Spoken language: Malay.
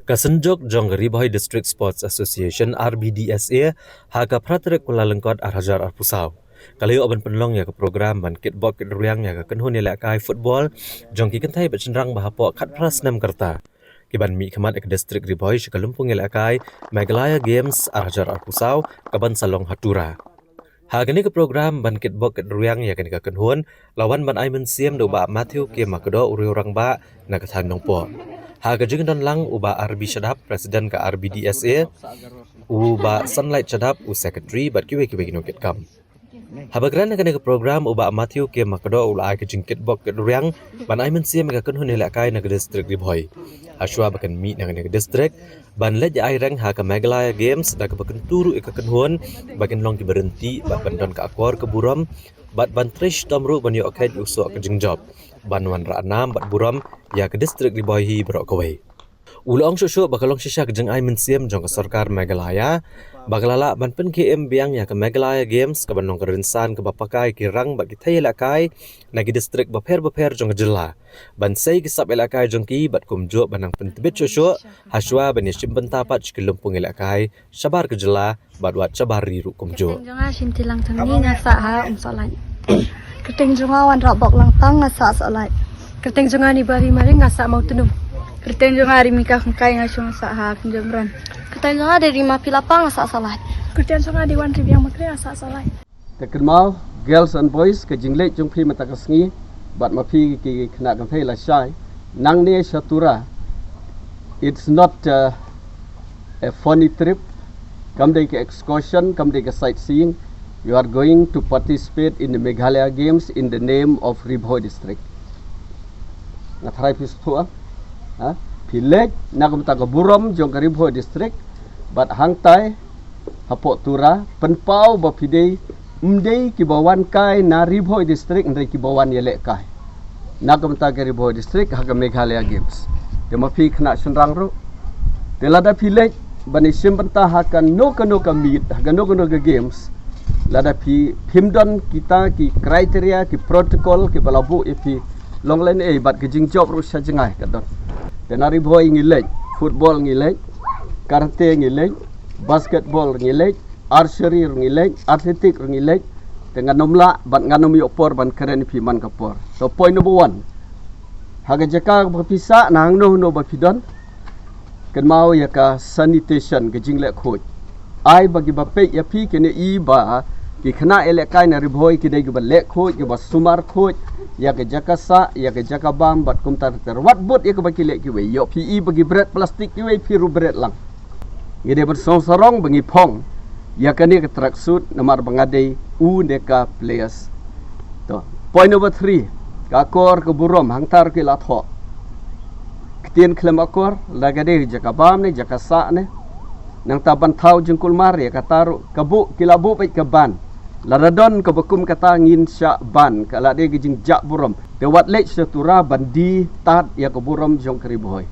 Kasenjok jong Riboy District Sports Association RBDSA haga pratrek Kuala Lengkot Arhajar Arpusau. Kaliyo aban penlong ya ke program ban kitbok kitruang ya ke kenhun ya kai football jong ki kentai bercenderang bahapo kat pras nam kerta. Kiban mi kemat ek district Riboy shikalumpung ya kai Megalaya Games Arhajar Arpusau kaban salong hatura. Hagani ke program ban kitbok kitruang ya ke kenhun lawan ban Aiman Siem do ba Matthew ke makedo uri orang ba na kathan nongpo. Haga jeung dan lang uba RB Shadap Presiden ke RBDSA uba Sunlight Shadap u Secretary bat kiwe ginokit kam. Habagran ke program uba Matthew ke makdo ula ke jingkit bok ke duryang ban Aiman Siem ke kunhun kai na district Riboy. Aswa bakan mi na district ban lej ai rang ha ke Megalaya Games da ke bakan turu ke kunhun bakan long ki berhenti bat bandon ke akor ke buram bat ban trish tomru ban yo okej usuk ke jingjob. Banwan Ranam bat buram ya ke distrik Riboy hi berok kawai. Ulong susu bakalong sisya ke jeng Aiman Siem jong ke Sarkar Megalaya bakalala ban pen KM biang ya ke Megalaya Games ke banong kerensan ke bapakai kirang bagi thay lakai nagi distrik baper jong ke jela. Ban say ke sap lakai jong ki bat kumjo banang pentebit susu haswa ban yashim bentapat cikilumpung lakai sabar ke jela bat wat sabar riru kumjo. Jangan sintilang tangi ngasa ha umsalan. Kerting junga wan rabok lang tang ngasa salai. Kerting junga ni bari mari ngasa mau tunum. Kerting junga ri mika kai ngasung sa ha kunjamran. Kerting junga dari mapilapang ngasa salai. Kerting junga di wan ribiang makre ngasa salai. Tekenmal girls and boys ke jinglek jung phi matakasngi bat mapi ki kena kan thai la shai nang ne shatura. It's not a funny trip. Come day ke excursion, come day ke sightseeing. You are going to participate in the Meghalaya Games in the name of Riboy District. Natharai pistua, pilek nakamta ka buram jong ka Riboy District, bat hangtai hapok tura penpau bapidei mdei kibawan kai na Riboy District ndai kibawan yelek kai. Nakamta ka Riboy District haga Meghalaya Games. Demapi kena senrang ro. Telada pilek bani simbenta hakan no ka meet haga no ka games. Lada pi pimdon kita ki kriteria ki protokol ki balabu ipi longlen bat ke jingjob ru sa jengai kadon. Denari boy ngilek, football ngilek, karate ngilek, basketball ngilek, archery ngilek, atletik ngilek dengan nomla bat nganom yopor ban keren pi man kapor. So point number 1. Haga jaka berpisah nang no bapidon. Ken mau ya ka sanitation ke jinglek khoj. Ai bagi bapek ya pi kene I ba ki khana elekai na Riboy ki dai ki balek khoj ki bas sumar khoj ya ke jakasa ya ke jakabam bat kumtar terwat bot ya ke baki lek ki we yo pi I bagi bread plastik ki we pi ru bread lang ngide ber sorong bangi phong ya kene ke tracksuit nomor bangadei u deka players to point number 3 ka kor ke burom hangtar ki latho ketien klem akor lagade jakabam ne jakasa ne nang taban thau jengkul mar ya kataru kabu kilabu pai kaban laradon kabakum kata ngin sya ban kala de gijing jak buram de wat lech setura bandi tat ya keburam jong Riboy.